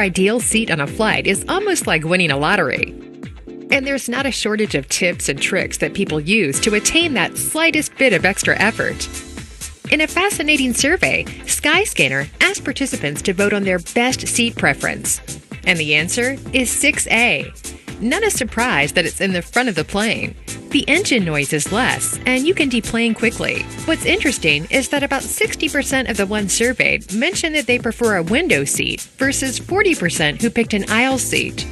ideal seat on a flight is almost like winning a lottery. And there's not a shortage of tips and tricks that people use to attain that slightest bit of extra effort. In a fascinating survey, Skyscanner asked participants to vote on their best seat preference. And the answer is 6A. Not a surprise that it's in the front of the plane. The engine noise is less, and you can deplane quickly. What's interesting is that about 60% of the ones surveyed mentioned that they prefer a window seat versus 40% who picked an aisle seat.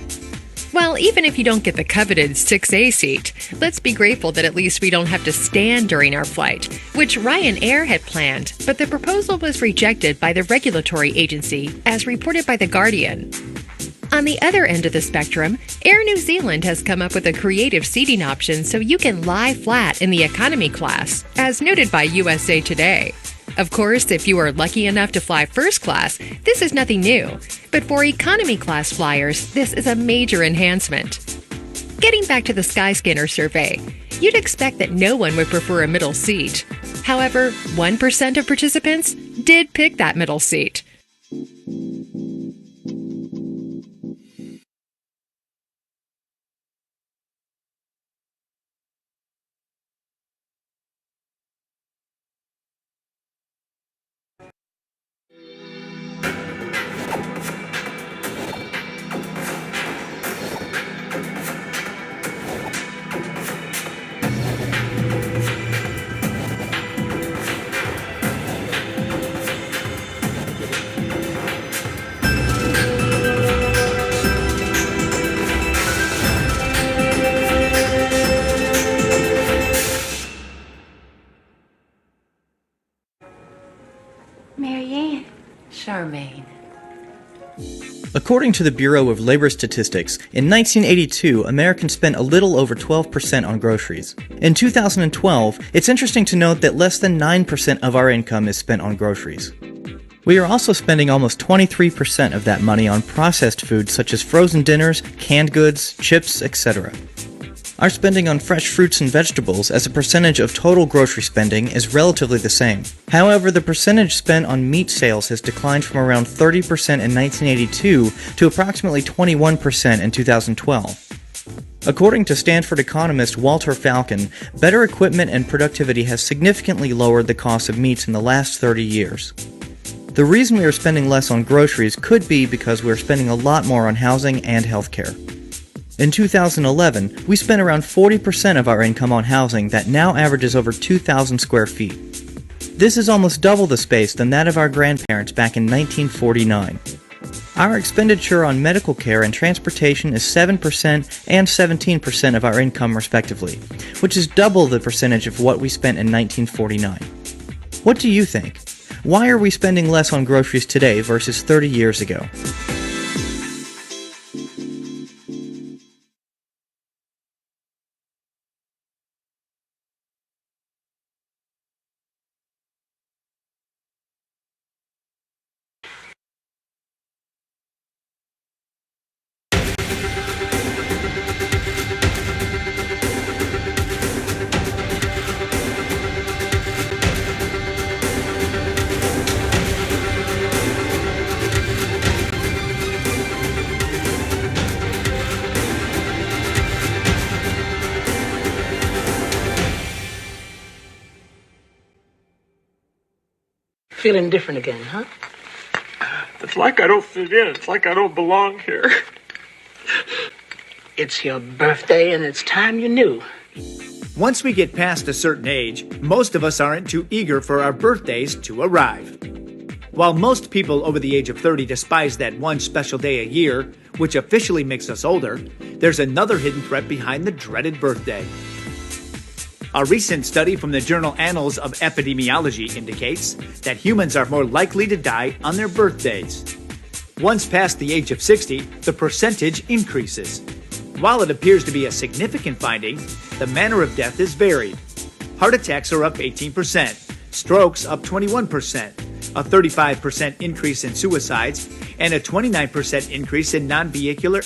Well, even if you don't get the coveted 6A seat, let's be grateful that at least we don't have to stand during our flight, which Ryanair had planned, but the proposal was rejected by the regulatory agency, as reported by The Guardian. On the other end of the spectrum, Air New Zealand has come up with a creative seating option so you can lie flat in the economy class, as noted by USA Today. Of course, if you are lucky enough to fly first class, this is nothing new. But for economy class flyers, this is a major enhancement. Getting back to the Skyscanner survey, you'd expect that no one would prefer a middle seat. However, 1% of participants did pick that middle seat. Marianne. Charmaine. According to the Bureau of Labor Statistics, in 1982, Americans spent a little over 12% on groceries. In 2012, it's interesting to note that less than 9% of our income is spent on groceries. We are also spending almost 23% of that money on processed foods such as frozen dinners, canned goods, chips, etc. Our spending on fresh fruits and vegetables as a percentage of total grocery spending is relatively the same. However, the percentage spent on meat sales has declined from around 30% in 1982 to approximately 21% in 2012. According to Stanford economist Walter Falcon, better equipment and productivity has significantly lowered the cost of meats in the last 30 years. The reason we are spending less on groceries could be because we are spending a lot more on housing and healthcare. In 2011, we spent around 40% of our income on housing that now averages over 2,000 square feet. This is almost double the space than that of our grandparents back in 1949. Our expenditure on medical care and transportation is 7% and 17% of our income respectively, which is double the percentage of what we spent in 1949. What do you think? Why are we spending less on groceries today versus 30 years ago? Feeling different again, huh? It's like I don't fit in. It's like I don't belong here. It's your birthday and it's time you knew. Once we get past a certain age, most of us aren't too eager for our birthdays to arrive. While most people over the age of 30 despise that one special day a year, which officially makes us older, there's another hidden threat behind the dreaded birthday. A recent study from the journal Annals of Epidemiology indicates that humans are more likely to die on their birthdays. Once past the age of 60, the percentage increases. While it appears to be a significant finding, the manner of death is varied. Heart attacks are up 18%, strokes up 21%, a 35% increase in suicides, and a 29% increase in non-vehicular